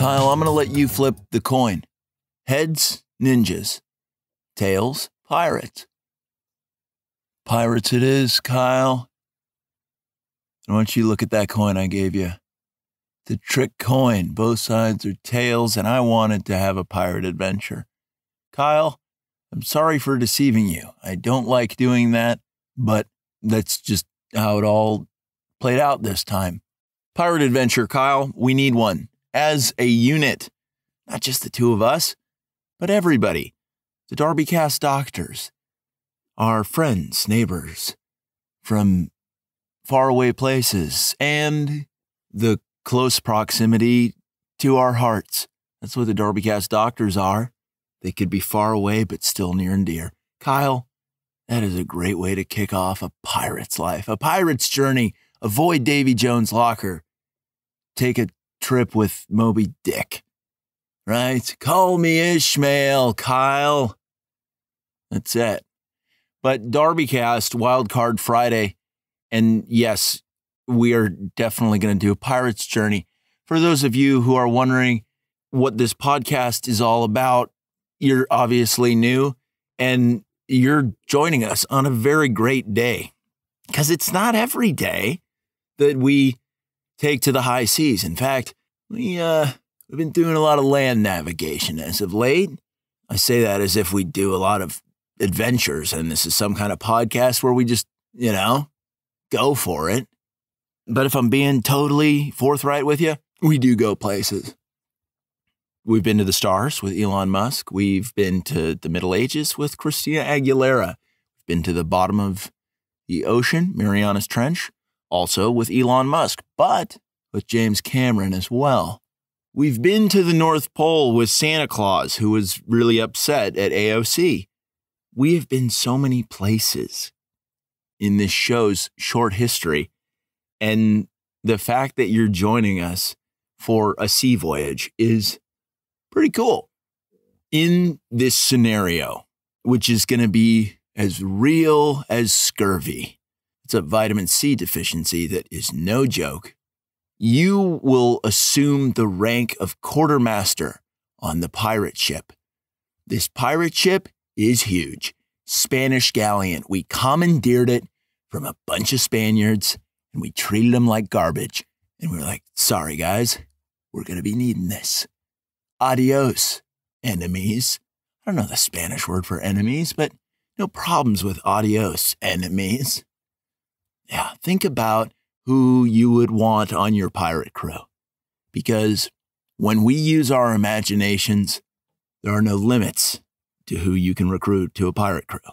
Kyle, I'm going to let you flip the coin. Heads, ninjas. Tails, pirates. Pirates it is, Kyle. I want you to look at that coin I gave you. The trick coin. Both sides are tails, and I wanted to have a pirate adventure. Kyle, I'm sorry for deceiving you. I don't like doing that, but that's just how it all played out this time. Pirate adventure, Kyle, we need one. As a unit. Not just the two of us, but everybody. The DarbyCast doctors. Our friends, neighbors. From faraway places. And the close proximity to our hearts. That's what the DarbyCast doctors are. They could be far away, but still near and dear. Kyle, that is a great way to kick off a pirate's life. A pirate's journey. Avoid Davy Jones' locker. Take a trip with Moby Dick. Right? Call me Ishmael, Kyle. That's it. But DarbyCast, WildCard Friday. And yes, we are definitely going to do a pirate's journey. For those of you who are wondering what this podcast is all about, you're obviously new and you're joining us on a very great day. Because it's not every day that we take to the high seas. In fact, we've been doing a lot of land navigation as of late. I say that as if we do a lot of adventures and this is some kind of podcast where we just, go for it. But if I'm being totally forthright with you, we do go places. We've been to the stars with Elon Musk. We've been to the Middle Ages with Christina Aguilera. We've been to the bottom of the ocean, Marianas Trench, also with Elon Musk, but with James Cameron as well. We've been to the North Pole with Santa Claus, who was really upset at AOC. We have been so many places in this show's short history, and the fact that you're joining us for a sea voyage is pretty cool. In this scenario, which is going to be as real as scurvy, it's a vitamin C deficiency that is no joke. You will assume the rank of quartermaster on the pirate ship. This pirate ship is huge. Spanish galleon. We commandeered it from a bunch of Spaniards and we treated them like garbage. And we were like, sorry guys, we're going to be needing this. Adios, enemies. I don't know the Spanish word for enemies, but no problems with adios, enemies. Yeah, think about who you would want on your pirate crew. Because when we use our imaginations, there are no limits to who you can recruit to a pirate crew.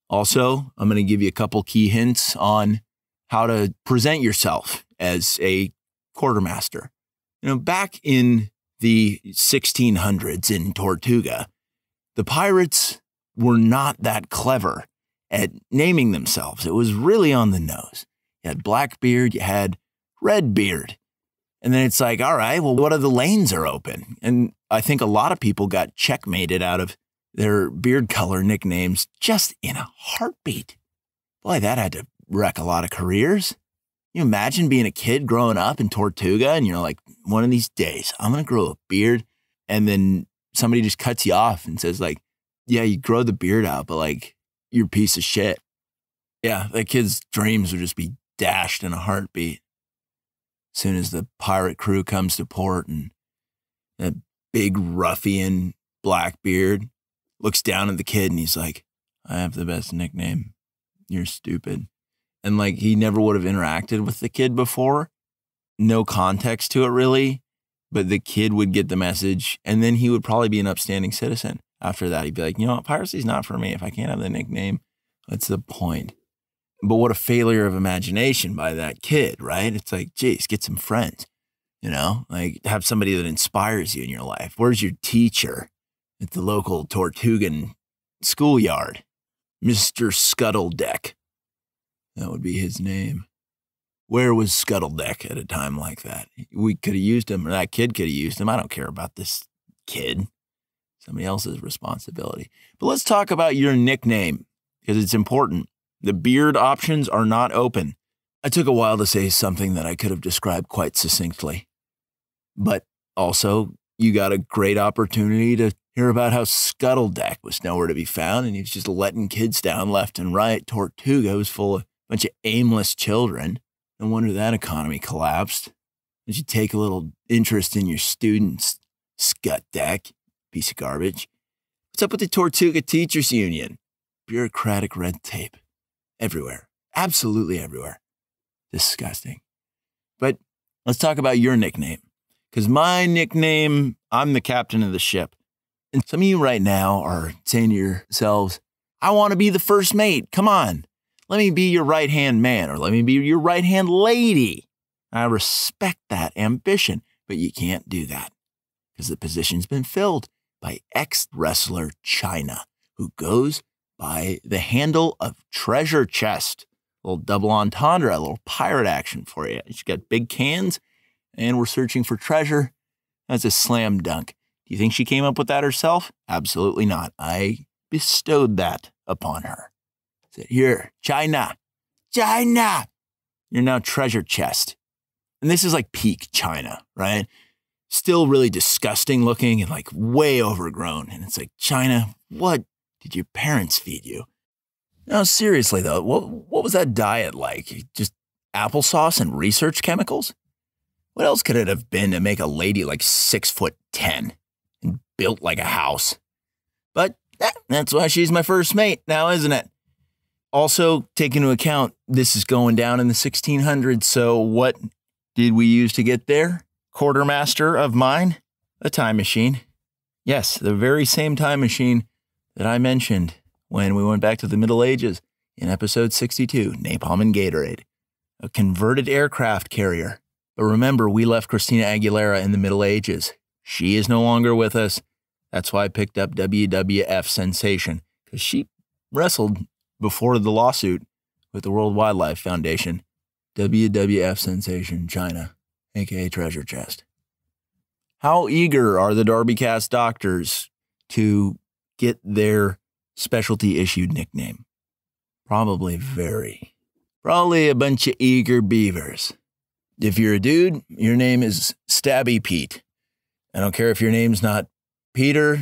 Also, I'm going to give you a couple key hints on how to present yourself as a quartermaster. Back in the 1600s in Tortuga, the pirates were not that clever at naming themselves. It was really on the nose. You had Blackbeard, you had Redbeard. And then it's like, all right, well, what other lanes are open? And I think a lot of people got checkmated out of their beard color nicknames just in a heartbeat. Boy, that had to wreck a lot of careers. You imagine being a kid growing up in Tortuga and you're like, one of these days, I'm going to grow a beard. And then somebody just cuts you off and says like, yeah, you grow the beard out, but like, you're a piece of shit. Yeah, that kid's dreams would just be dashed in a heartbeat. As soon as the pirate crew comes to port and that big ruffian Blackbeard looks down at the kid and he's like, I have the best nickname. You're stupid. And like, he never would have interacted with the kid before. No context to it really, but the kid would get the message and then he would probably be an upstanding citizen. After that, he'd be like, piracy's not for me. If I can't have the nickname, what's the point? But what a failure of imagination by that kid, right? It's like, geez, get some friends, like have somebody that inspires you in your life. Where's your teacher at the local Tortugan schoolyard? Mr. Scuttledeck. That would be his name. Where was Scuttledeck at a time like that? We could have used him, or that kid could have used him. I don't care about this kid. Somebody else's responsibility. But let's talk about your nickname, because it's important. The beard options are not open. I took a while to say something that I could have described quite succinctly, but Also, you got a great opportunity to hear about how Scuttledeck was nowhere to be found, and he was just letting kids down left and right. Tortuga was full of a bunch of aimless children. No wonder that economy collapsed. You should take a little interest in your students, Scutdeck, piece of garbage. What's up with the Tortuga Teachers Union? Bureaucratic red tape. Everywhere. Absolutely everywhere. Disgusting. But let's talk about your nickname. Because my nickname, I'm the captain of the ship. And some of you right now are saying to yourselves, I want to be the first mate. Come on. Let me be your right-hand man, or let me be your right-hand lady. I respect that ambition, but you can't do that because the position's been filled by ex-wrestler Chyna, who goes by the handle of Treasure Chest. A little double entendre, a little pirate action for you. She's got big cans, and we're searching for treasure. That's a slam dunk. Do you think she came up with that herself? Absolutely not. I bestowed that upon her. I said, here, Chyna, you're now Treasure Chest. And this is like peak Chyna, right? Still really disgusting looking and like way overgrown. And it's like, Chyna, what did your parents feed you? No, seriously though, what was that diet like? Just applesauce and research chemicals? What else could it have been to make a lady like 6'10" and built like a house? But that's why she's my first mate now, isn't it? Also, take into account, this is going down in the 1600s, so what did we use to get there? Quartermaster of mine? A time machine. Yes, the very same time machine that I mentioned when we went back to the Middle Ages in episode 62, Napalm and Gatorade. A converted aircraft carrier. But remember, we left Christina Aguilera in the Middle Ages. She is no longer with us. That's why I picked up WWF Sensation, because she wrestled before the lawsuit with the World Wildlife Foundation. WWF Sensation Chyna, a.k.a. Treasure Chest. How eager are the DarbyCast doctors to get their specialty-issued nickname? Probably very. Probably a bunch of eager beavers. If you're a dude, your name is Stabby Pete. I don't care if your name's not Peter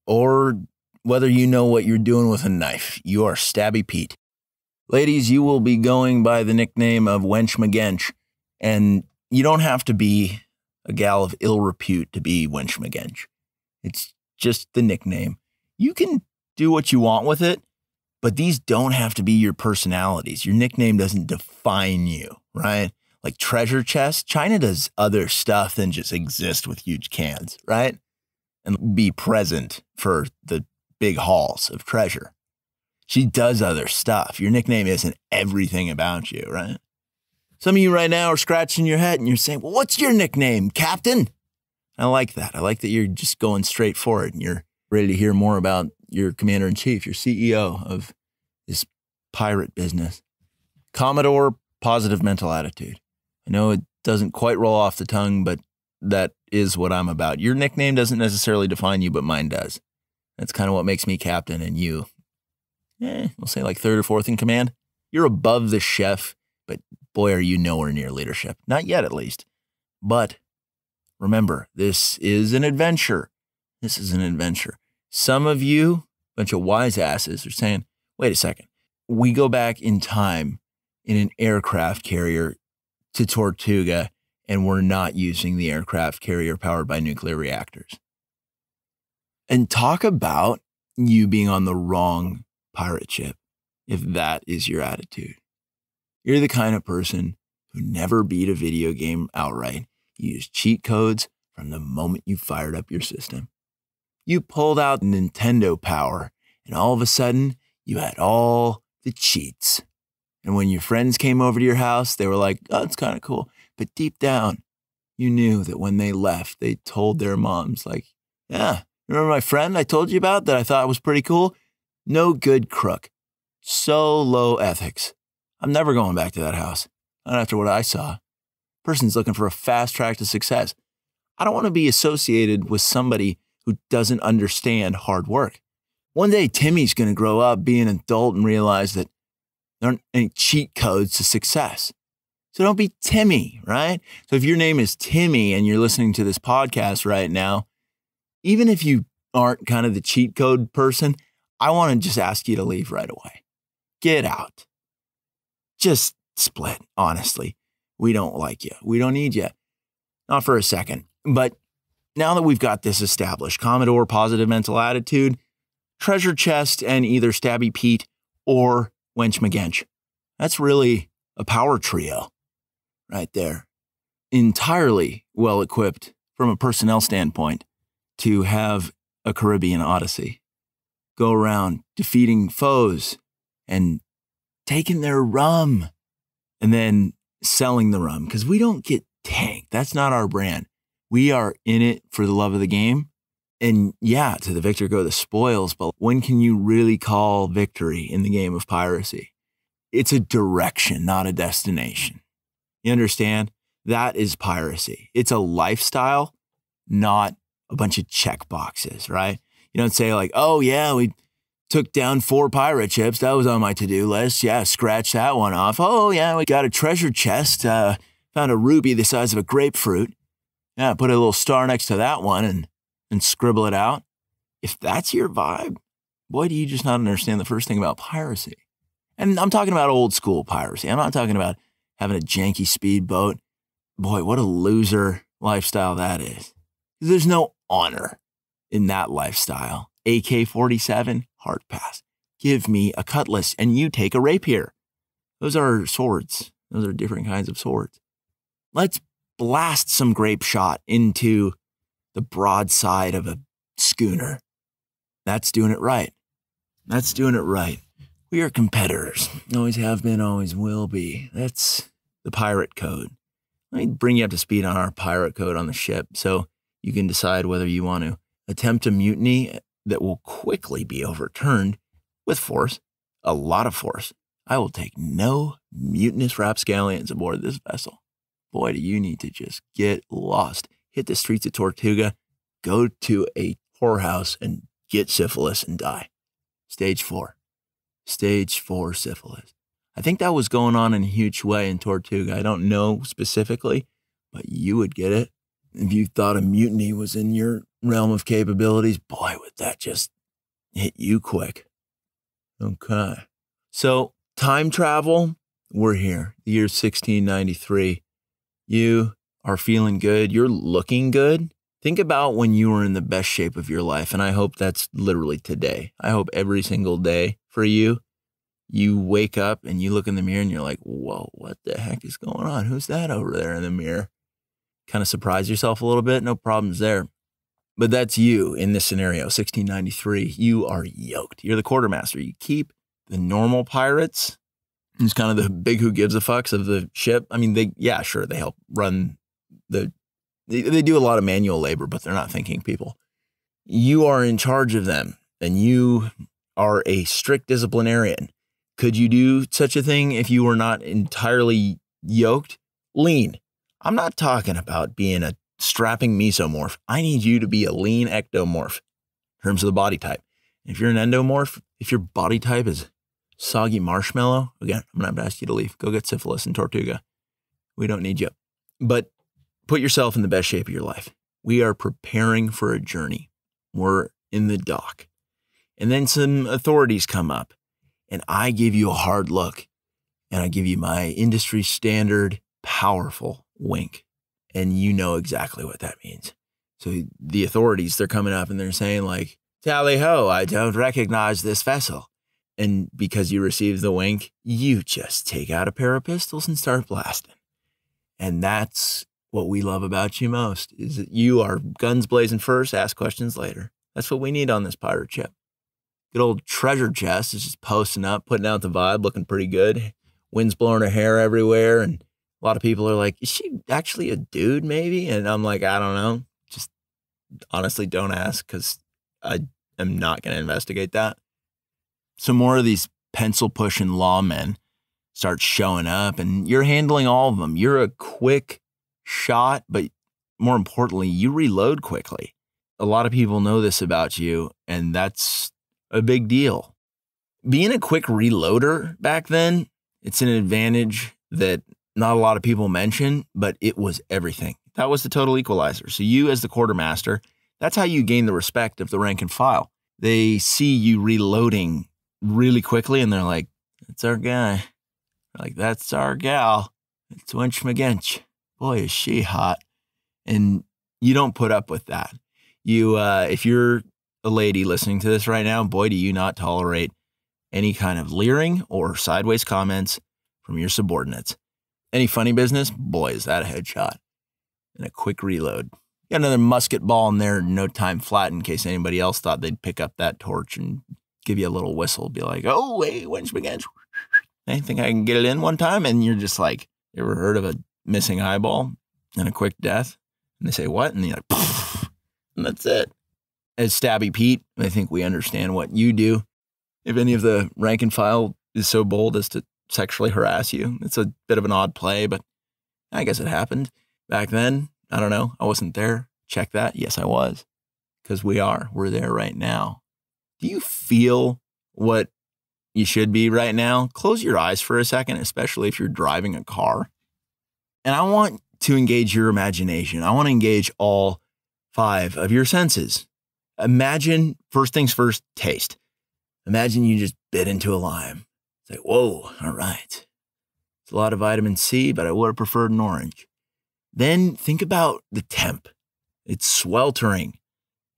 or whether you know what you're doing with a knife. You are Stabby Pete. Ladies, you will be going by the nickname of Wench McGench, and you don't have to be a gal of ill repute to be Wench McGench. It's just the nickname. You can do what you want with it, but these don't have to be your personalities. Your nickname doesn't define you, right? Like Treasure Chest, Chyna does other stuff than just exist with huge cans, right? And be present for the big hauls of treasure. She does other stuff. Your nickname isn't everything about you, right? Some of you right now are scratching your head and you're saying, well, what's your nickname, Captain? I like that. I like that you're just going straight for it and you're ready to hear more about your commander-in-chief, your CEO of this pirate business. Commodore Positive Mental Attitude. I know it doesn't quite roll off the tongue, but that is what I'm about. Your nickname doesn't necessarily define you, but mine does. That's kind of what makes me captain and you, we'll say like third or fourth in command. You're above the chef, but boy, are you nowhere near leadership. Not yet, at least. But remember, this is an adventure. This is an adventure. Some of you, bunch of wise asses, are saying, wait a second. We go back in time in an aircraft carrier to Tortuga, and we're not using the aircraft carrier powered by nuclear reactors. And talk about you being on the wrong pirate ship, if that is your attitude. You're the kind of person who never beat a video game outright. You use cheat codes from the moment you fired up your system. You pulled out Nintendo power, and all of a sudden, you had all the cheats. And when your friends came over to your house, they were like, oh, it's kind of cool. But deep down, you knew that when they left, they told their moms, like, yeah, remember my friend I told you about that I thought was pretty cool? No good crook. So low ethics. I'm never going back to that house. Not after what I saw. Person's looking for a fast track to success. I don't want to be associated with somebody who doesn't understand hard work. One day, Timmy's going to grow up, be an adult, and realize that there aren't any cheat codes to success. So don't be Timmy, right? So if your name is Timmy and you're listening to this podcast right now, even if you aren't kind of the cheat code person, I want to just ask you to leave right away. Get out. Just split, honestly. We don't like you. We don't need you. Not for a second. But now that we've got this established, Commodore, positive mental attitude, treasure chest, and either Stabby Pete or Wench McGench. That's really a power trio right there. Entirely well-equipped from a personnel standpoint to have a Caribbean Odyssey. Go around defeating foes and taking their rum and then selling the rum, because we don't get tanked. That's not our brand. We are in it for the love of the game. And yeah, to the victor go the spoils, but when can you really call victory in the game of piracy? It's a direction, not a destination. You understand? That is piracy. It's a lifestyle, not a bunch of check boxes, right? You don't say like, oh yeah, we took down 4 pirate ships. That was on my to-do list. Yeah, scratch that one off. Oh yeah, we got a treasure chest. Found a ruby the size of a grapefruit. Yeah, put a little star next to that one and scribble it out. If that's your vibe, boy, do you just not understand the first thing about piracy. And I'm talking about old school piracy. I'm not talking about having a janky speedboat. Boy, what a loser lifestyle that is. There's no honor in that lifestyle. AK-47, hard pass. Give me a cutlass and you take a rapier. Those are swords. Those are different kinds of swords. Let's blast some grape shot into the broadside of a schooner. That's doing it right. That's doing it right. We are competitors. Always have been, always will be. That's the pirate code. Let me bring you up to speed on our pirate code on the ship so you can decide whether you want to attempt a mutiny that will quickly be overturned with force, a lot of force. I will take no mutinous rapscallions aboard this vessel. Boy, do you need to just get lost. Hit the streets of Tortuga, go to a whorehouse and get syphilis and die. Stage 4. Stage 4 syphilis. I think that was going on in a huge way in Tortuga. I don't know specifically, but you would get it. If you thought a mutiny was in your realm of capabilities, boy, would that just hit you quick. Okay. So, time travel, we're here. The year 1693. You are feeling good. You're looking good. Think about when you were in the best shape of your life, and I hope that's literally today. I hope every single day for you, you wake up and you look in the mirror and you're like, whoa, what the heck is going on? Who's that over there in the mirror? Kind of surprise yourself a little bit. No problems there. But that's you in this scenario, 1693. You are yoked. You're the quartermaster. You keep the normal pirates. It's kind of the big who gives a fucks of the ship. I mean, they help run they do a lot of manual labor, but they're not thinking people. You are in charge of them and you are a strict disciplinarian. Could you do such a thing if you were not entirely yoked? Lean. I'm not talking about being a strapping mesomorph. I need you to be a lean ectomorph in terms of the body type. If you're an endomorph, if your body type is soggy marshmallow, again, I'm going to have to ask you to leave. Go get syphilis in Tortuga. We don't need you. But put yourself in the best shape of your life. We are preparing for a journey. We're in the dock. And then some authorities come up and I give you a hard look and I give you my industry standard powerful wink. And you know exactly what that means. So the authorities, they're coming up and they're saying like, tally ho, I don't recognize this vessel. And because you receive the wink, you just take out a pair of pistols and start blasting. And that's what we love about you most, is that you are guns blazing first, ask questions later. That's what we need on this pirate ship. Good old treasure chest is just posting up, putting out the vibe, looking pretty good. Wind's blowing her hair everywhere. And a lot of people are like, is she actually a dude maybe? And I'm like, I don't know. Just honestly don't ask because I am not going to investigate that. So more of these pencil pushing lawmen start showing up and you're handling all of them. You're a quick shot, but more importantly, you reload quickly. A lot of people know this about you, and that's a big deal. Being a quick reloader back then, it's an advantage that not a lot of people mention, but it was everything. That was the total equalizer. So you as the quartermaster, that's how you gain the respect of the rank and file. They see you reloading really quickly and they're like, that's our guy. They're like, that's our gal. It's Wench McGinch. Boy, is she hot. And you don't put up with that. You, if you're a lady listening to this right now, boy, do you not tolerate any kind of leering or sideways comments from your subordinates. Any funny business, boy, is that a headshot and a quick reload. Got another musket ball in there, no time flat in case anybody else thought they'd pick up that torch and give you a little whistle, be like, oh, hey, Wench McGinch. I think I can get it in one time. And you're just like, you ever heard of a missing eyeball and a quick death? And they say, what? And you're like, poof, and that's it. As Stabby Pete, I think we understand what you do. If any of the rank and file is so bold as to sexually harass you, it's a bit of an odd play, but I guess it happened. Back then, I don't know. I wasn't there. Check that. Yes, I was. Because we're there right now. Do you feel what you should be right now? Close your eyes for a second, especially if you're driving a car. And I want to engage your imagination. I want to engage all 5 of your senses. Imagine, first things first, taste. Imagine you just bit into a lime. It's like, whoa, all right. It's a lot of vitamin C, but I would have preferred an orange. Then think about the temp. It's sweltering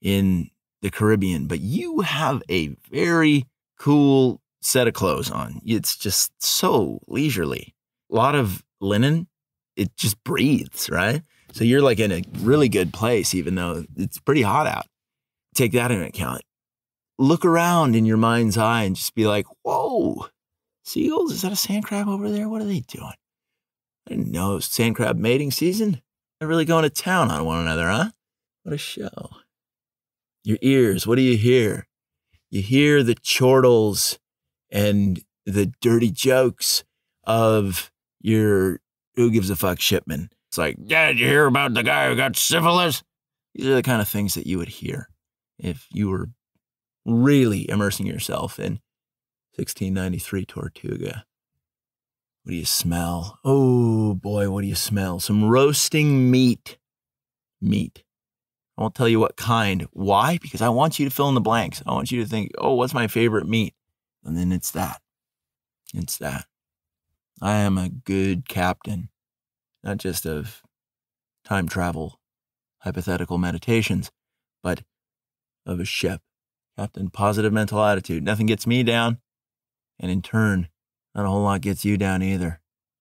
in the Caribbean, but you have a very cool set of clothes on. It's just so leisurely. A lot of linen, it just breathes, right? So you're like in a really good place, even though it's pretty hot out. Take that into account. Look around in your mind's eye and just be like, whoa, seagulls? Is that a sand crab over there? What are they doing? I didn't know it was sand crab mating season. They're really going to town on one another, huh? What a show. Your ears, what do you hear? You hear the chortles and the dirty jokes of your who gives a fuck shipman. It's like, yeah, did you hear about the guy who got syphilis? These are the kind of things that you would hear if you were really immersing yourself in 1693 Tortuga. What do you smell? Oh boy, what do you smell? Some roasting meat. Meat. I won't tell you what kind. Why? Because I want you to fill in the blanks. I want you to think, oh, what's my favorite meat? And then it's that. It's that. I am a good captain, not just of time travel, hypothetical meditations, but of a ship. Captain, positive mental attitude. Nothing gets me down. And in turn, not a whole lot gets you down either.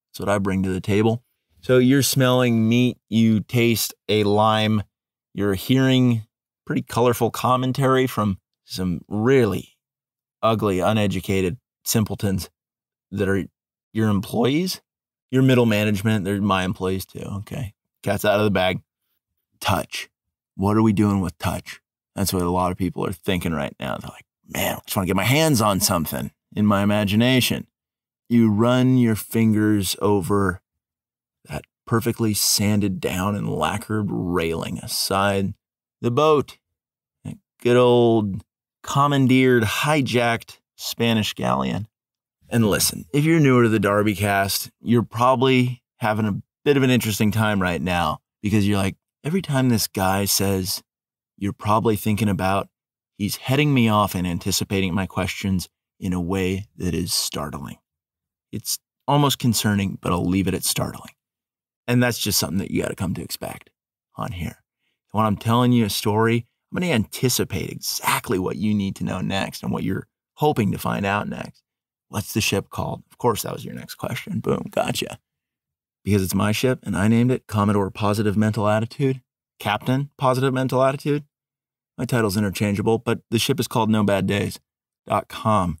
That's what I bring to the table. So you're smelling meat. You taste a lime. You're hearing pretty colorful commentary from some really ugly, uneducated simpletons that are your employees. Your middle management, they're my employees too. Okay. Cat's out of the bag. Touch. What are we doing with touch? That's what a lot of people are thinking right now. They're like, man, I just want to get my hands on something in my imagination. You run your fingers over that perfectly sanded down and lacquered railing aside the boat. That good old commandeered, hijacked Spanish galleon. And listen, if you're newer to the DarbyCast, you're probably having a bit of an interesting time right now because you're like, every time this guy says, you're probably thinking about, he's heading me off and anticipating my questions in a way that is startling. It's almost concerning, but I'll leave it at startling. And that's just something that you got to come to expect on here. When I'm telling you a story, I'm going to anticipate exactly what you need to know next and what you're hoping to find out next. What's the ship called? Of course, that was your next question. Boom, gotcha. Because it's my ship and I named it Commodore Positive Mental Attitude. Captain Positive Mental Attitude. My title's interchangeable, but the ship is called NoBadDays.com.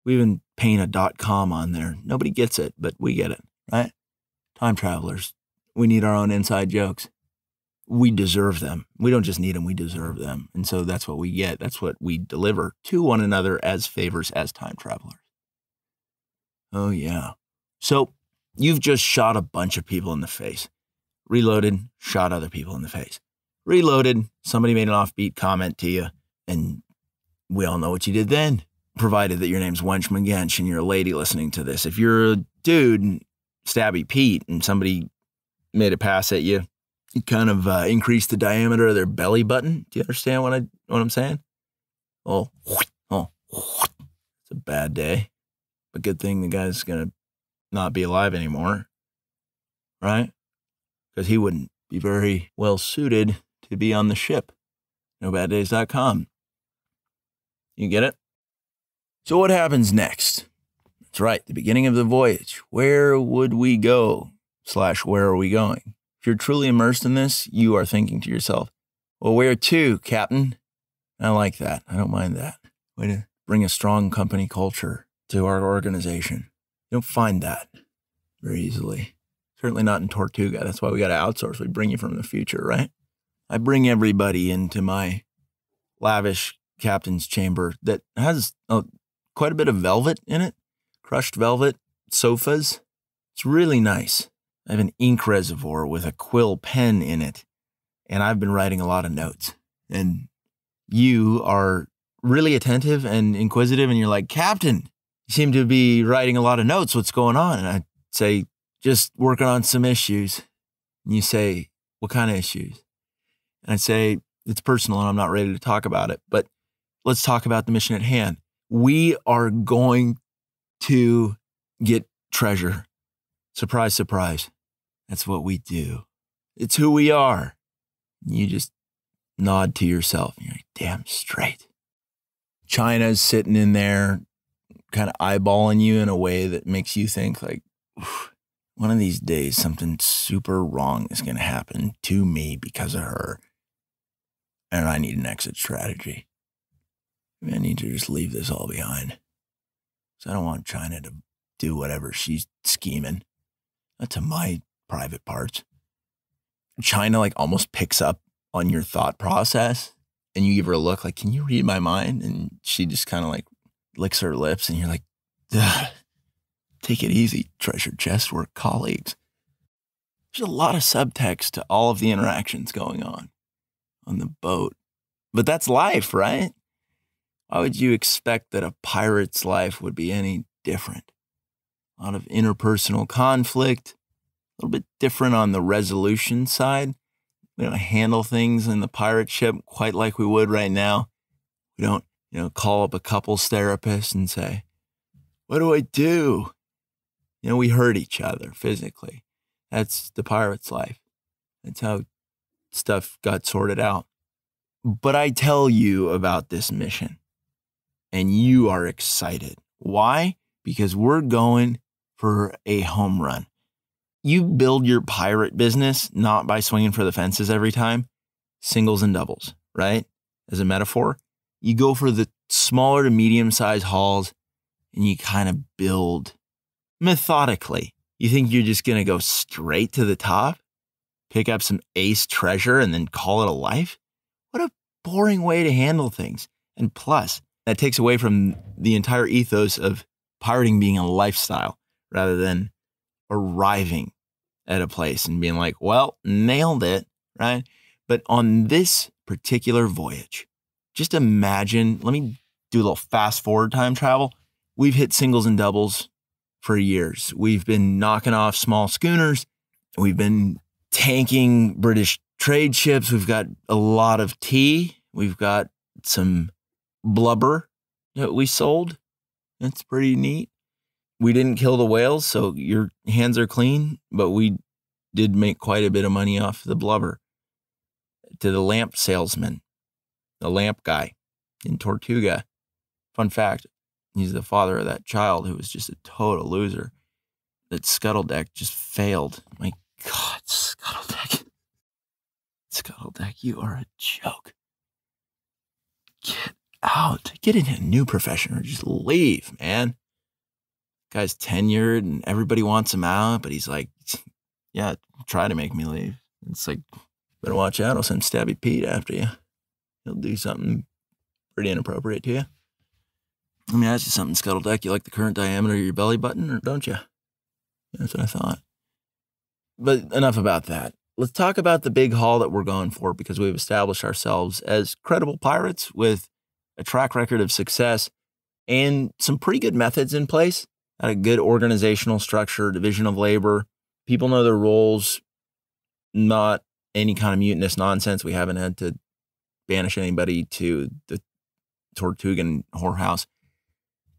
We even paint a .com on there. Nobody gets it, but we get it, right? Time travelers. We need our own inside jokes. We deserve them. We don't just need them, we deserve them. And so that's what we get. That's what we deliver to one another as favors as time travelers. Oh, yeah. So you've just shot a bunch of people in the face. Reloaded, shot other people in the face. Reloaded, somebody made an offbeat comment to you, and we all know what you did then, provided that your name's Wench McGinch and you're a lady listening to this. If you're a dude, Stabby Pete and somebody made a pass at you, you kind of increase the diameter of their belly button. Do you understand what I'm saying? Oh, it's a bad day. But good thing the guy's going to not be alive anymore, right? Because he wouldn't be very well suited to be on the ship. NoBadDays.com. You get it? So what happens next? That's right, the beginning of the voyage. Where would we go? / where are we going? If you're truly immersed in this, you are thinking to yourself, well, where to, Captain? I like that. I don't mind that. Way to bring a strong company culture to our organization. You don't find that very easily. Certainly not in Tortuga. That's why we got to outsource. We bring you from the future, right? I bring everybody into my lavish captain's chamber that has quite a bit of velvet in it. Crushed velvet, sofas. It's really nice. I have an ink reservoir with a quill pen in it, and I've been writing a lot of notes. And you are really attentive and inquisitive, and you're like, Captain, you seem to be writing a lot of notes. What's going on? And I say, just working on some issues. And you say, what kind of issues? And I say, it's personal and I'm not ready to talk about it, but let's talk about the mission at hand. We are going to get treasure. Surprise, surprise. That's what we do. It's who we are. You just nod to yourself and you're like, damn straight. Chyna's sitting in there kind of eyeballing you in a way that makes you think like, one of these days something super wrong is going to happen to me because of her. And I need an exit strategy. I need to just leave this all behind. So I don't want Chyna to do whatever she's scheming. Not to my private parts. Chyna like almost picks up on your thought process and you give her a look like, can you read my mind? And she just kind of like licks her lips and you're like, ugh, take it easy, treasured chest, we're colleagues. There's a lot of subtext to all of the interactions going on the boat. But that's life, right? Why would you expect that a pirate's life would be any different? A lot of interpersonal conflict, a little bit different on the resolution side. We don't handle things in the pirate ship quite like we would right now. We don't, call up a couples therapist and say, what do I do? We hurt each other physically. That's the pirate's life. That's how stuff got sorted out. But I tell you about this mission and you are excited. Why? Because we're going for a home run. You build your pirate business not by swinging for the fences every time, singles and doubles, right? As a metaphor, you go for the smaller to medium-sized hauls and you kind of build methodically. You think you're just going to go straight to the top, pick up some ace treasure and then call it a life? What a boring way to handle things. And plus, that takes away from the entire ethos of pirating being a lifestyle rather than arriving at a place and being like, well, nailed it, right? But on this particular voyage, just imagine, let me do a little fast forward time travel. We've hit singles and doubles for years. We've been knocking off small schooners. We've been tanking British trade ships. We've got a lot of tea. We've got some blubber that we sold. That's pretty neat. We didn't kill the whales, so your hands are clean, but we did make quite a bit of money off the blubber. To the lamp salesman, the lamp guy in Tortuga. Fun fact, he's the father of that child who was just a total loser. That Scuttledeck just failed. My God, Scuttledeck. Scuttledeck, you are a joke. Get out. Get into a new profession or just leave, man. Guy's tenured and everybody wants him out, but he's like, yeah, try to make me leave. It's like, better watch out. I'll send Stabby Pete after you. He'll do something pretty inappropriate to you. Let me ask you something, Scuttledeck. You like the current diameter of your belly button, or don't you? That's what I thought. But enough about that. Let's talk about the big haul that we're going for, because we've established ourselves as credible pirates with a track record of success and some pretty good methods in place Had a good organizational structure, division of labor. People know their roles, not any kind of mutinous nonsense. We haven't had to banish anybody to the Tortugan whorehouse.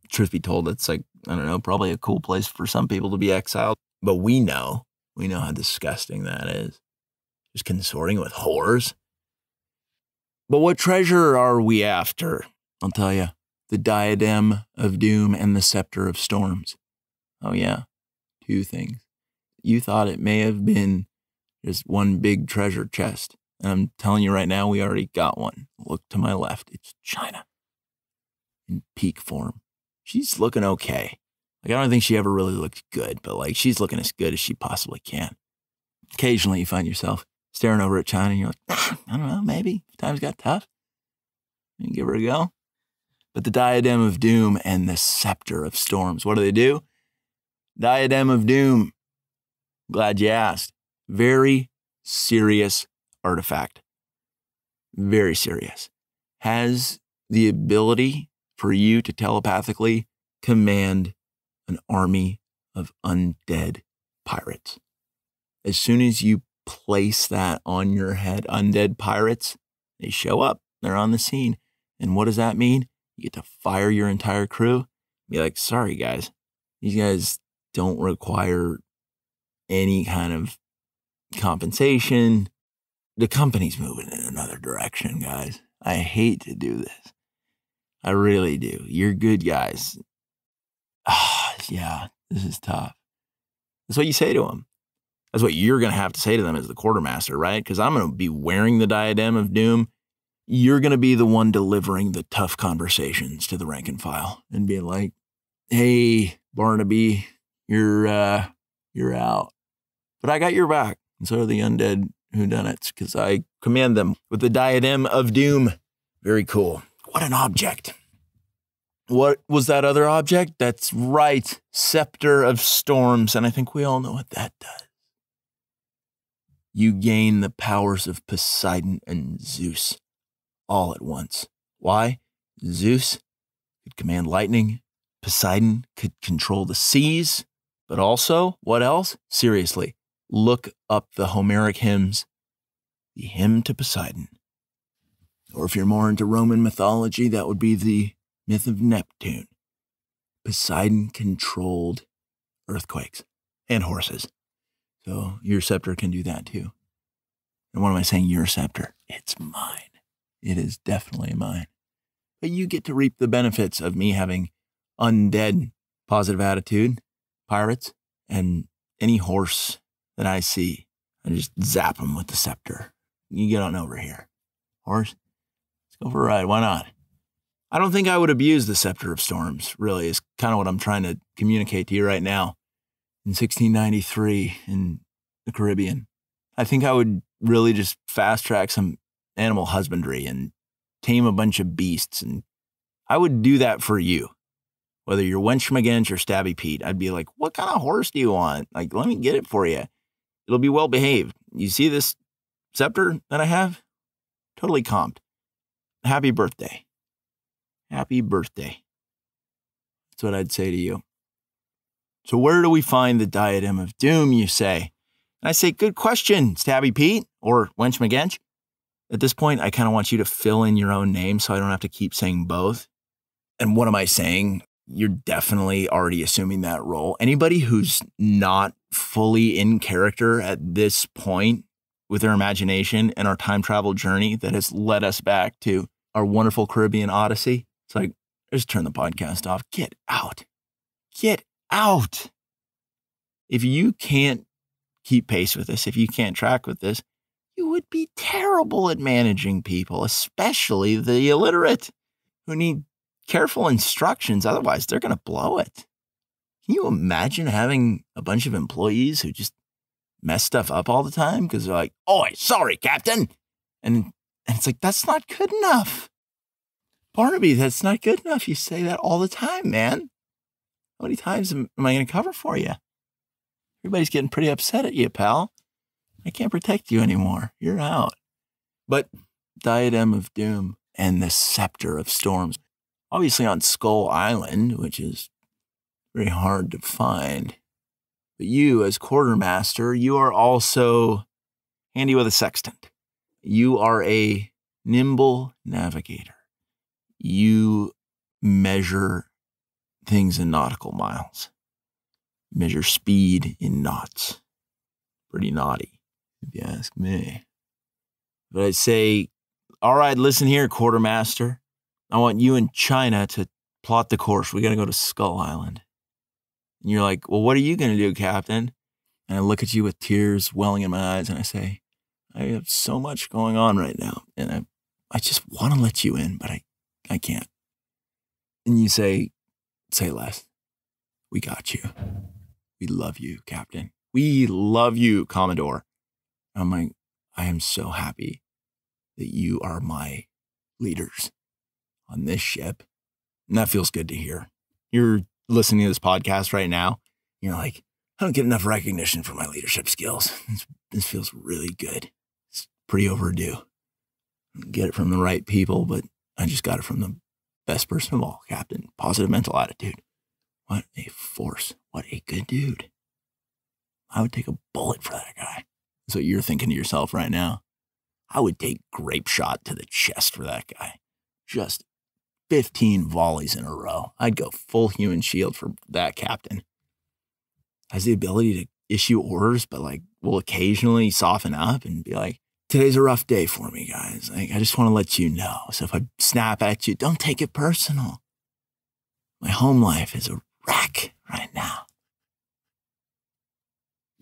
Truth be told, it's like, I don't know, probably a cool place for some people to be exiled. But we know how disgusting that is. Just consorting with whores. But what treasure are we after? I'll tell you. The diadem of doom and the scepter of storms. Oh yeah, 2 things. You thought it may have been just one big treasure chest. And I'm telling you right now, we already got one. Look to my left. It's Chyna. In peak form. She's looking okay. Like, I don't think she ever really looked good, but like, she's looking as good as she possibly can. Occasionally you find yourself staring over at Chyna and you're like, I don't know, maybe if times got tough. You give her a go. But the diadem of doom and the scepter of storms. What do? Diadem of doom. Glad you asked. Very serious artifact. Very serious. Has the ability for you to telepathically command an army of undead pirates. As soon as you place that on your head, undead pirates, they show up. They're on the scene. And what does that mean? You get to fire your entire crew. Be like, sorry, guys. These guys don't require any kind of compensation. The company's moving in another direction, guys. I hate to do this. I really do. You're good guys. Yeah, this is tough. That's what you say to them. That's what you're going to have to say to them as the quartermaster, right? Because I'm going to be wearing the diadem of doom. You're going to be the one delivering the tough conversations to the rank and file and being like, hey, Barnaby, you're out. But I got your back. And so are the undead whodunits, because I command them with the diadem of doom. Very cool. What an object. What was that other object? That's right. Scepter of storms. And I think we all know what that does. You gain the powers of Poseidon and Zeus all at once. Why? Zeus could command lightning. Poseidon could control the seas. But also, what else? Seriously, look up the Homeric hymns. The hymn to Poseidon. Or if you're more into Roman mythology, that would be the myth of Neptune. Poseidon controlled earthquakes and horses. So your scepter can do that too. And what am I saying? Your scepter. It's mine. It is definitely mine. But you get to reap the benefits of me having undead positive attitude, pirates, and any horse that I see. I just zap them with the scepter. You get on over here. Horse, let's go for a ride. Why not? I don't think I would abuse the scepter of storms, really, is kind of what I'm trying to communicate to you right now. In 1693 in the Caribbean, I think I would really just fast track some animal husbandry and tame a bunch of beasts. And I would do that for you. Whether you're Wenchmagench or Stabby Pete, I'd be like, what kind of horse do you want? Like, let me get it for you. It'll be well behaved. You see this scepter that I have? Totally comped. Happy birthday. Happy birthday. That's what I'd say to you. So where do we find the diadem of doom, you say? And I say, good question, Stabby Pete or Wenchmagench. At this point, I kind of want you to fill in your own name so I don't have to keep saying both. And what am I saying? You're definitely already assuming that role. Anybody who's not fully in character at this point with their imagination and our time travel journey that has led us back to our wonderful Caribbean Odyssey, it's like, just turn the podcast off. Get out. Get out. If you can't keep pace with this, if you can't track with this, you would be terrible at managing people, especially the illiterate who need careful instructions. Otherwise, they're going to blow it. Can you imagine having a bunch of employees who just mess stuff up all the time because they're like, "Oi, sorry, Captain," and it's like, that's not good enough. Barnaby, that's not good enough. You say that all the time, man. How many times am I going to cover for you? Everybody's getting pretty upset at you, pal. I can't protect you anymore. You're out. But diadem of doom and the scepter of storms. Obviously on Skull Island, which is very hard to find. But you, as quartermaster, you are also handy with a sextant. You are a nimble navigator. You measure things in nautical miles. Measure speed in knots. Pretty naughty, if you ask me. But I'd say, all right, listen here, quartermaster. I want you and Chyna to plot the course. We got to go to Skull Island. And you're like, well, what are you going to do, Captain? And I look at you with tears welling in my eyes and I say, I have so much going on right now. And I just want to let you in, but I can't. And you say less. We got you. We love you, Captain. We love you, Commodore. I'm like, I am so happy that you are my leaders on this ship. And that feels good to hear. You're listening to this podcast right now. You're like, I don't get enough recognition for my leadership skills. This feels really good. It's pretty overdue. I don't get it from the right people, but I just got it from the best person of all, Captain. Positive mental attitude. What a force. What a good dude. I would take a bullet for that guy. That's what you're thinking to yourself right now. I would take grape shot to the chest for that guy. Just 15 volleys in a row. I'd go full human shield for that captain. Has the ability to issue orders, but will occasionally soften up and be like, today's a rough day for me, guys. I just want to let you know. So if I snap at you, don't take it personal. My home life is a wreck right now.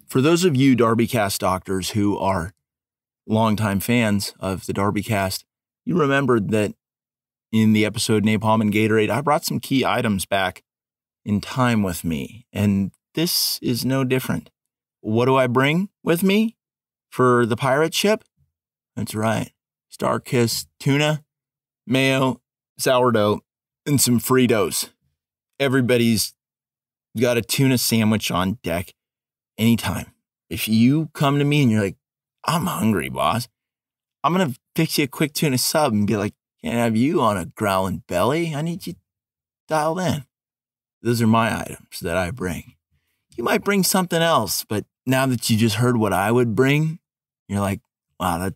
For those of you DarbyCast doctors who are longtime fans of the DarbyCast, you remembered that in the episode Napalm and Gatorade, I brought some key items back in time with me, and this is no different. What do I bring with me for the pirate ship? That's right. Star-kissed tuna, mayo, sourdough, and some Fritos. Everybody's got a tuna sandwich on deck anytime. If you come to me and you're like, I'm hungry, boss, I'm going to fix you a quick tuna sub and be like, can't have you on a growling belly. I need you dialed in. Those are my items that I bring. You might bring something else, but now that you just heard what I would bring, you're like, wow,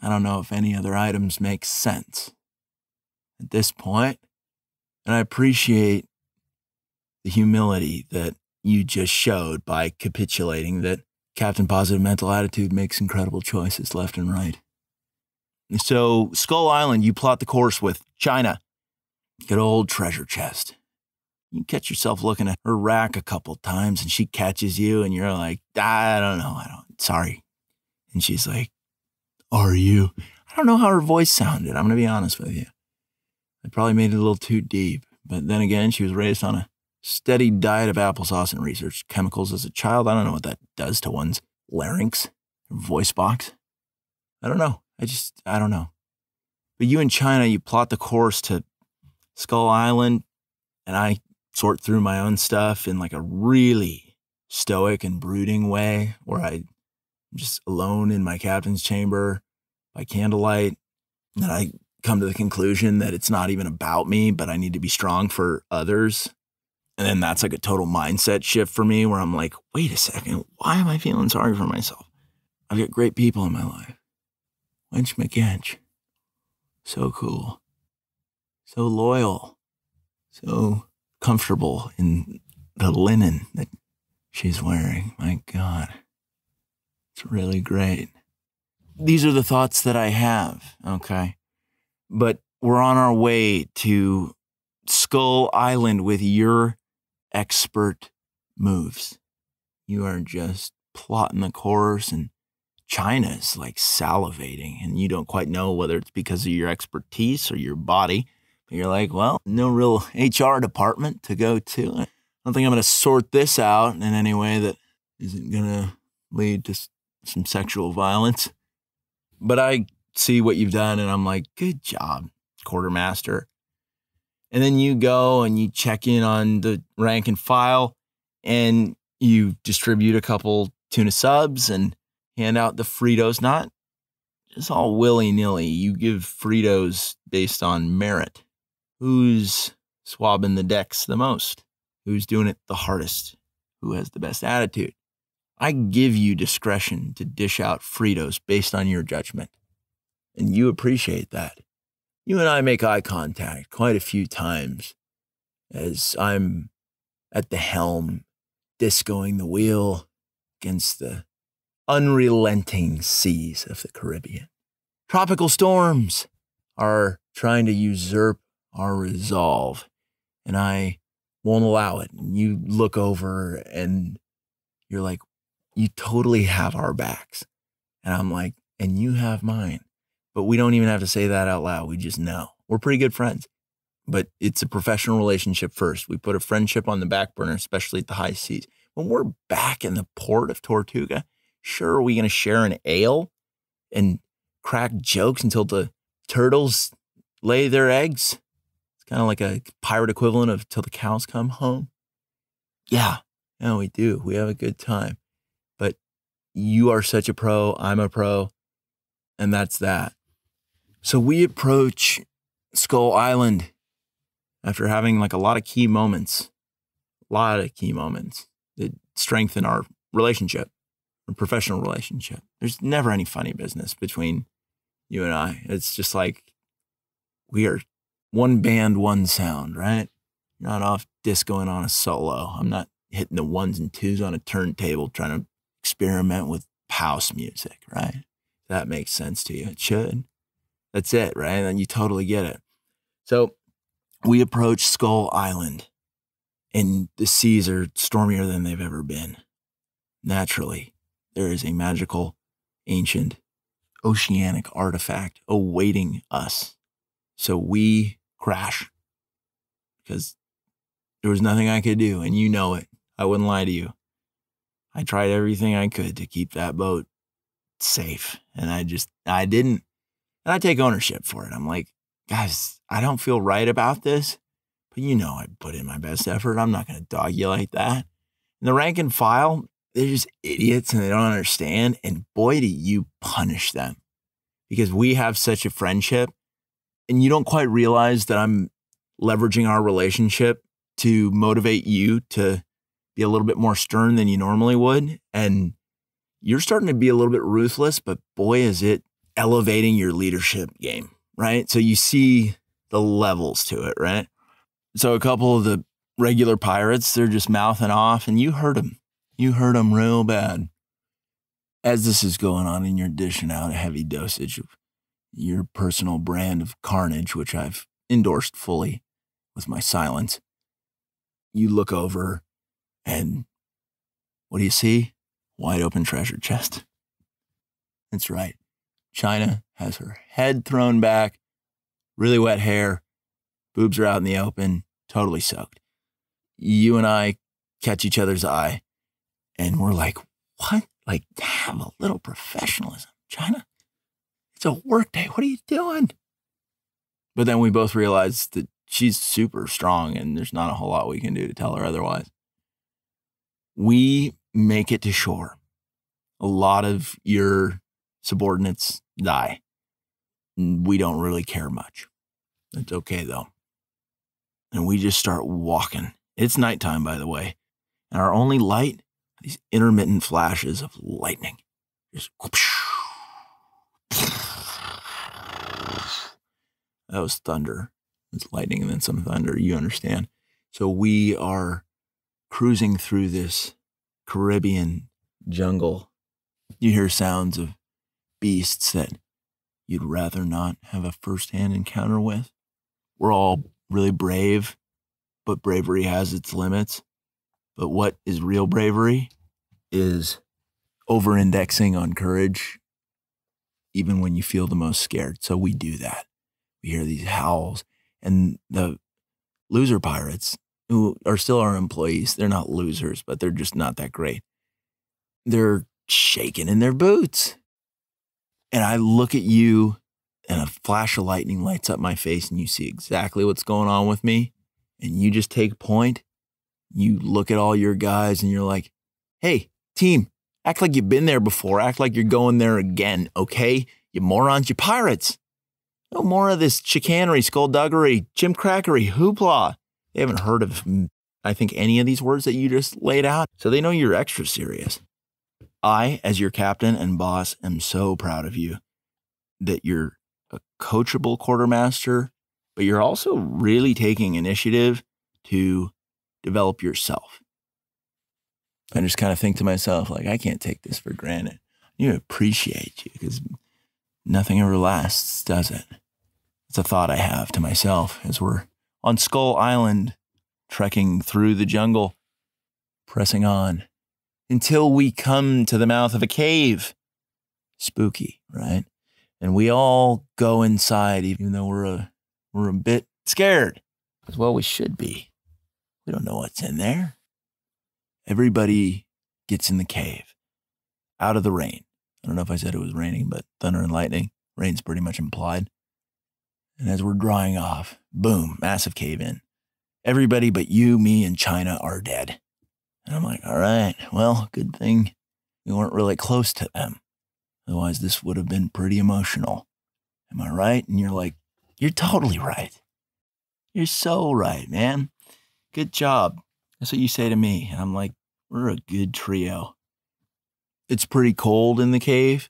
I don't know if any other items make sense at this point. And I appreciate the humility that you just showed by capitulating that Captain Positive Mental Attitude makes incredible choices left and right. So Skull Island, you plot the course with Chyna. Good old treasure chest. You catch yourself looking at her rack a couple times and she catches you and you're like, I don't know. Sorry. And she's like, are you? I don't know how her voice sounded. I'm going to be honest with you. I probably made it a little too deep. But then again, she was raised on a steady diet of applesauce and researched chemicals as a child. I don't know what that does to one's larynx or voice box. I don't know. I don't know. But you and Chyna, you plot the course to Skull Island, and I sort through my own stuff in a really stoic and brooding way where I'm just alone in my captain's chamber by candlelight. And I come to the conclusion that it's not even about me, but I need to be strong for others. And then that's a total mindset shift for me where I'm like, wait a second, why am I feeling sorry for myself? I've got great people in my life. Wench McGinch. So cool. So loyal. So comfortable in the linen that she's wearing. My God. It's really great. These are the thoughts that I have, okay? But we're on our way to Skull Island with your expert moves. You are just plotting the course and Chyna's salivating and you don't quite know whether it's because of your expertise or your body. But you're like, well, no real HR department to go to. I don't think I'm going to sort this out in any way that isn't going to lead to some sexual violence. But I see what you've done and I'm like, good job, quartermaster. And then you go and you check in on the rank and file and you distribute a couple tuna subs and hand out the Fritos, not just all willy-nilly. You give Fritos based on merit. Who's swabbing the decks the most? who's doing it the hardest, who has the best attitude. I give you discretion to dish out Fritos based on your judgment, and you appreciate that. You and I make eye contact quite a few times as I'm at the helm, discoing the wheel against the unrelenting seas of the Caribbean. Tropical storms are trying to usurp our resolve, and I won't allow it. And you look over and you're like, you totally have our backs. And I'm like, and you have mine. But we don't even have to say that out loud. We just know. We're pretty good friends. But it's a professional relationship first. We put a friendship on the back burner, especially at the high seas. When we're back in the port of Tortuga, sure, are we going to share an ale and crack jokes until the turtles lay their eggs? It's kind of like a pirate equivalent of till the cows come home. Yeah, we do. We have a good time. But you are such a pro. I'm a pro. And that's that. So we approach Skull Island after having like a lot of key moments that strengthen our relationship, our professional relationship. There's never any funny business between you and I. It's just like we are one band, one sound, right? You're not off discoing on a solo. I'm not hitting the ones and twos on a turntable trying to experiment with house music, right? That makes sense to you. It should. That's it, right? And you totally get it. So we approach Skull Island, and the seas are stormier than they've ever been. Naturally, there is a magical, ancient, oceanic artifact awaiting us. So we crash because there was nothing I could do, and you know it. I wouldn't lie to you. I tried everything I could to keep that boat safe, and I didn't. And I take ownership for it. I'm like, guys, I don't feel right about this, but I put in my best effort. I'm not going to dog you like that. And the rank and file, they're just idiots and they don't understand. And boy, do you punish them, because we have such a friendship and you don't quite realize that I'm leveraging our relationship to motivate you to be a little bit more stern than you normally would. And you're starting to be a little bit ruthless, but boy, is it elevating your leadership game, right? So you see the levels to it, right? So a couple of the regular pirates, they're just mouthing off, and you heard them. You heard them real bad. As this is going on and you're dishing out a heavy dosage of your personal brand of carnage, which I've endorsed fully with my silence, you look over and what do you see? Wide open treasure chest. That's right. Chyna has her head thrown back, really wet hair, boobs are out in the open, totally soaked. You and I catch each other's eye, and we're like, what? Like, have a little professionalism, Chyna. It's a work day. What are you doing? But then we both realize that she's super strong, and there's not a whole lot we can do to tell her otherwise. We make it to shore. A lot of your subordinates die. We don't really care much. It's okay though. And we just start walking. It's nighttime, by the way. And our only light, these intermittent flashes of lightning. Just whoosh. That was thunder. It's lightning and then some thunder, you understand. So we are cruising through this Caribbean jungle. You hear sounds of beasts that you'd rather not have a first-hand encounter with. We're all really brave, but bravery has its limits. But what is real bravery is over-indexing on courage, even when you feel the most scared. So we do that. We hear these howls, and the loser pirates, who are still our employees, they're not losers, but they're just not that great. They're shaking in their boots. And I look at you, and a flash of lightning lights up my face, and you see exactly what's going on with me. And you just take point. You look at all your guys, and you're like, hey, team, act like you've been there before. Act like you're going there again, okay? You morons, you pirates. No more of this chicanery, skullduggery, chimcrackery, hoopla. They haven't heard of I think, any of these words that you just laid out. So they know you're extra serious. I, as your captain and boss, am so proud of you that you're a coachable quartermaster, but you're also really taking initiative to develop yourself. I just kind of think to myself, like, I can't take this for granted. You appreciate you because nothing ever lasts, does it? It's a thought I have to myself as we're on Skull Island, trekking through the jungle, pressing on until we come to the mouth of a cave. Spooky, right? And we all go inside, even though we're a bit scared. As well, we should be. We don't know what's in there. Everybody gets in the cave, out of the rain. I don't know if I said it was raining, but thunder and lightning. Rain's pretty much implied. And as we're drying off, boom, massive cave in. Everybody but you, me, and Chyna are dead. And I'm like, all right, well, good thing we weren't really close to them. Otherwise, this would have been pretty emotional. Am I right? And you're like, you're totally right. You're so right, man. Good job. That's what you say to me. And I'm like, we're a good trio. It's pretty cold in the cave.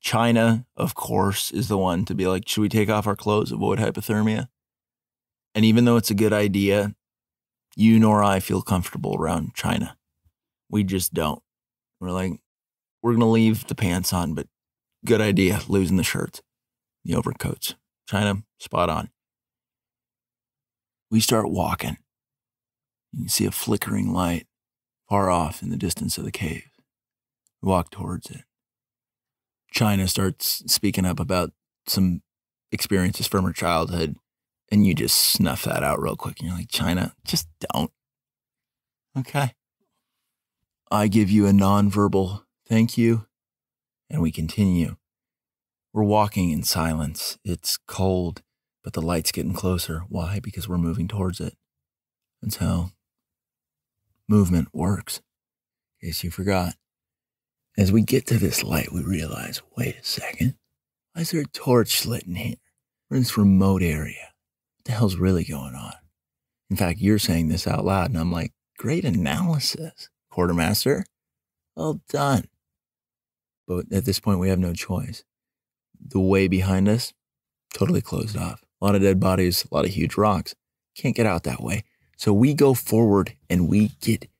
Chyna, of course, is the one to be like, should we take off our clothes, avoid hypothermia? And even though it's a good idea, you nor I feel comfortable around Chyna. We just don't. We're like, we're going to leave the pants on, but good idea, losing the shirts, the overcoats. Chyna, spot on. We start walking. You can see a flickering light far off in the distance of the cave. We walk towards it. Chyna starts speaking up about some experiences from her childhood, and you just snuff that out real quick. And you're like, Chyna, just don't. Okay. I give you a nonverbal thank you, and we continue. We're walking in silence. It's cold, but the light's getting closer. Why? Because we're moving towards it. That's how movement works. In case you forgot. As we get to this light, we realize, wait a second. Why is there a torch lit in here? We're in this remote area. What the hell's really going on? In fact, you're saying this out loud, and I'm like, great analysis, quartermaster. Well done. But at this point, we have no choice. The way behind us, totally closed off. A lot of dead bodies, a lot of huge rocks. Can't get out that way. So we go forward, and we get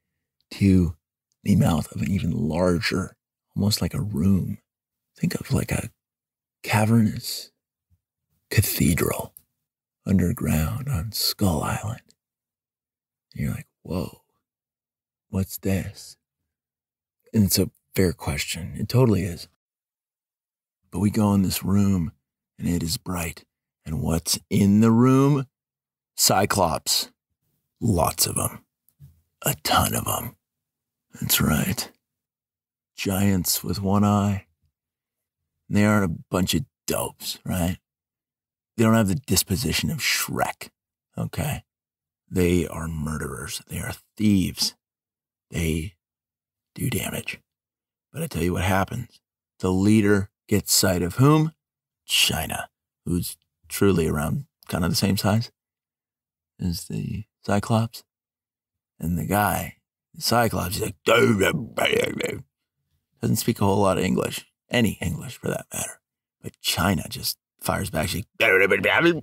to the mouth of an even larger, almost like a room. Think of like a cavernous cathedral underground on Skull Island. And you're like, whoa, what's this? And it's a fair question. It totally is. But we go in this room, and it is bright. And what's in the room? Cyclops. Lots of them. A ton of them. That's right. Giants with one eye. They aren't a bunch of dopes, right? They don't have the disposition of Shrek, okay? They are murderers. They are thieves. They do damage. But I tell you what happens. The leader gets sight of whom? Chyna, who's truly around kind of the same size as the Cyclops. And the guy, the Cyclops, he's like, doesn't speak a whole lot of English, any English for that matter. But Chyna just fires back. She's and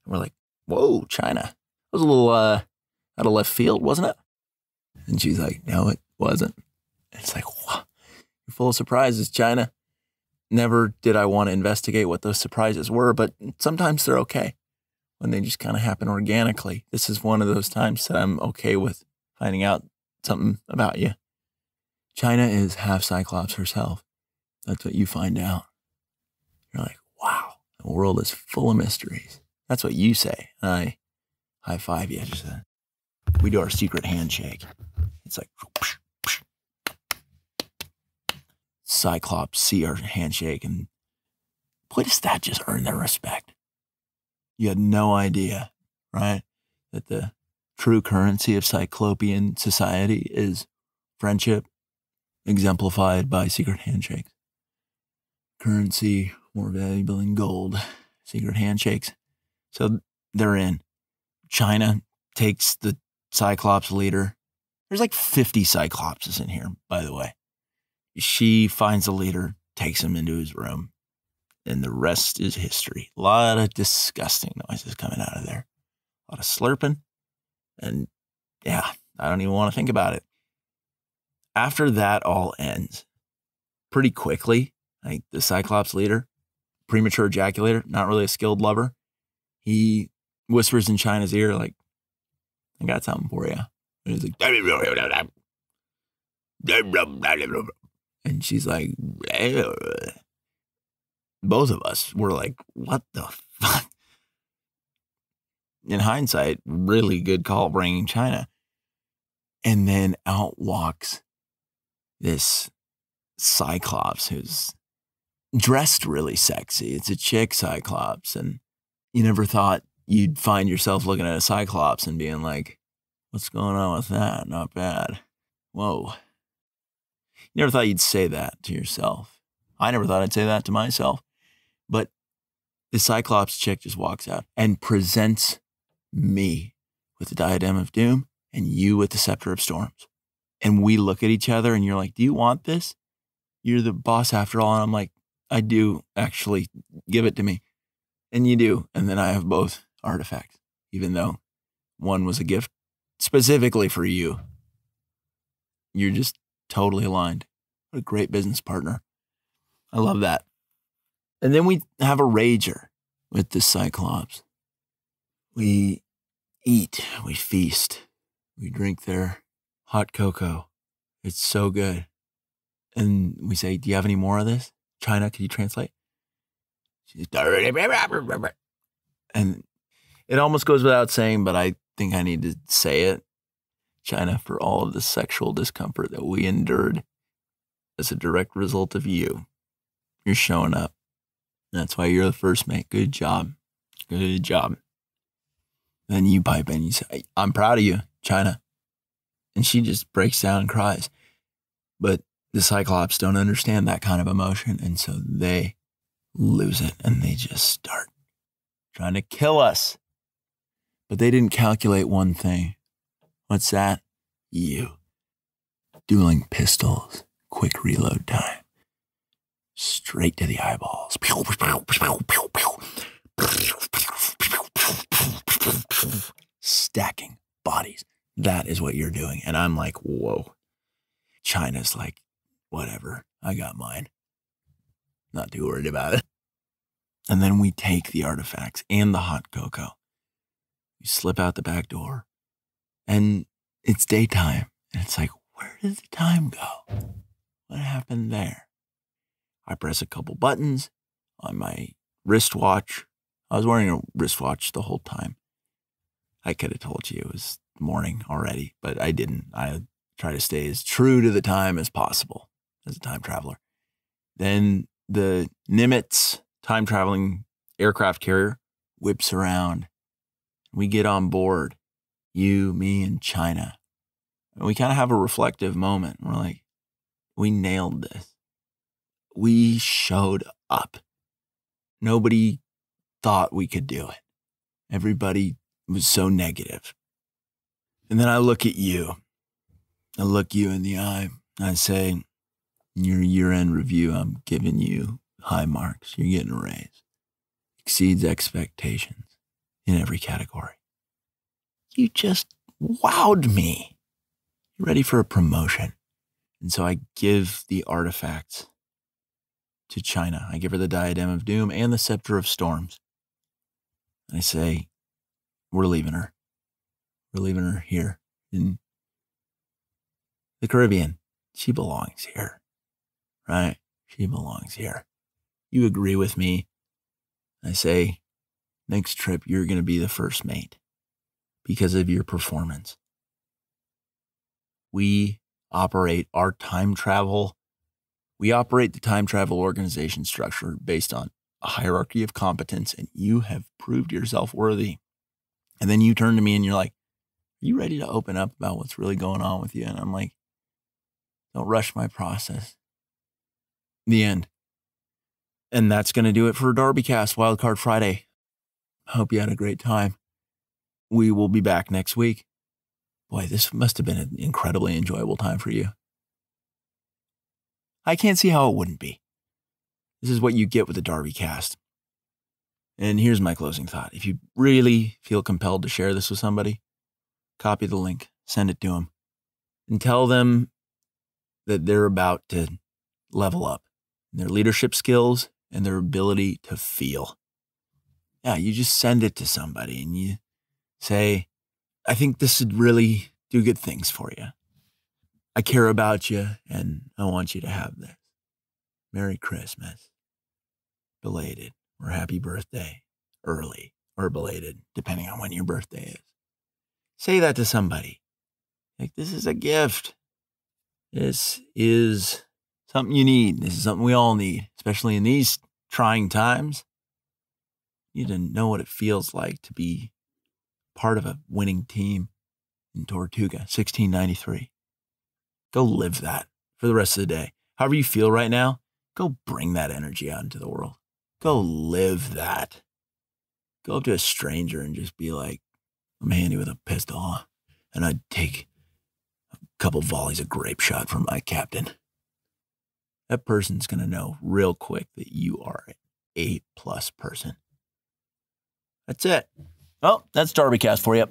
we're like, whoa, Chyna. That was a little out of left field, wasn't it? And she's like, no, it wasn't. And it's like, wow, you're full of surprises, Chyna. Never did I want to investigate what those surprises were, but sometimes they're okay when they just kind of happen organically. This is one of those times that I'm okay with finding out something about you. Chyna is half Cyclops herself. That's what you find out. You're like, wow, the world is full of mysteries. That's what you say. And I high five you. Just we do our secret handshake. It's like, Cyclops see our handshake, and boy, does that just earn their respect. You had no idea, right? That the true currency of Cyclopean society is friendship, exemplified by secret handshakes. Currency more valuable than gold. Secret handshakes. So they're in. Chyna takes the Cyclops leader. There's like 50 Cyclopses in here, by the way. She finds the leader, takes him into his room, and the rest is history. A lot of disgusting noises coming out of there. A lot of slurping. And yeah, I don't even want to think about it. After that all ends, pretty quickly, like the Cyclops leader, premature ejaculator, not really a skilled lover, he whispers in Chyna's ear, like, I got something for you. And he's like, and she's like, both of us were like, what the fuck? In hindsight, really good call bringing Chyna. And then out walks this Cyclops who's dressed really sexy. It's a chick Cyclops. And you never thought you'd find yourself looking at a Cyclops and being like, what's going on with that? Not bad. Whoa. You never thought you'd say that to yourself. I never thought I'd say that to myself. But the Cyclops chick just walks out and presents me with the diadem of doom and you with the scepter of storms. And we look at each other and you're like, do you want this? You're the boss after all. And I'm like, I do actually, give it to me. And you do. And then I have both artifacts, even though one was a gift specifically for you. You're just totally aligned. What a great business partner. I love that. And then we have a rager with the Cyclops. We eat, we feast, we drink their hot cocoa. It's so good. And we say, do you have any more of this? Chyna, could you translate? And it almost goes without saying, but I think I need to say it. Chyna, for all of the sexual discomfort that we endured as a direct result of you, you're showing up. That's why you're the first mate. Good job. Good job. Then you pipe in, you say, I'm proud of you, Chyna. And she just breaks down and cries. But the Cyclops don't understand that kind of emotion. And so they lose it and they just start trying to kill us. But they didn't calculate one thing. What's that? You. Dueling pistols, quick reload time. Straight to the eyeballs. Stacking bodies. That is what you're doing. And I'm like, whoa. Chyna's like, whatever. I got mine. Not too worried about it. And then we take the artifacts and the hot cocoa. We slip out the back door. And it's daytime. And it's like, where did the time go? What happened there? I press a couple buttons on my wristwatch. I was wearing a wristwatch the whole time. I could have told you it was morning already, but I didn't. I try to stay as true to the time as possible as a time traveler. Then the Nimitz time-traveling aircraft carrier whips around. We get on board, you, me, and Chyna. And we kind of have a reflective moment. We're like, we nailed this. We showed up. Nobody thought we could do it. Everybody was so negative. And then I look at you. I look you in the eye. I say, in your year-end review, I'm giving you high marks. You're getting a raise. Exceeds expectations in every category. You just wowed me. You're ready for a promotion. And so I give the artifacts to Chyna. I give her the Diadem of Doom and the Scepter of Storms. And I say, we're leaving her. We're leaving her here in the Caribbean. She belongs here, right? She belongs here. You agree with me. I say, next trip, you're going to be the first mate because of your performance. We operate our time travel. We operate the time travel organization structure based on a hierarchy of competence, and you have proved yourself worthy. And then you turn to me and you're like, are you ready to open up about what's really going on with you? And I'm like, don't rush my process. The end. And that's going to do it for DarbyCast WildCard Friday. I hope you had a great time. We will be back next week. Boy, this must have been an incredibly enjoyable time for you. I can't see how it wouldn't be. This is what you get with the DarbyCast. And here's my closing thought. If you really feel compelled to share this with somebody, copy the link, send it to them, and tell them that they're about to level up in their leadership skills and their ability to feel. Yeah, you just send it to somebody and you say, I think this would really do good things for you. I care about you and I want you to have this. Merry Christmas. Belated or happy birthday. Early or belated, depending on when your birthday is. Say that to somebody. Like, this is a gift. This is something you need. This is something we all need, especially in these trying times. You need to know what it feels like to be part of a winning team in Tortuga, 1693. Go live that for the rest of the day. However you feel right now, go bring that energy out into the world. Go live that. Go up to a stranger and just be like, I'm handy with a pistol, and I'd take a couple volleys of grape shot from my captain. That person's going to know real quick that you are an A+ person. That's it. Well, that's DarbyCast for you.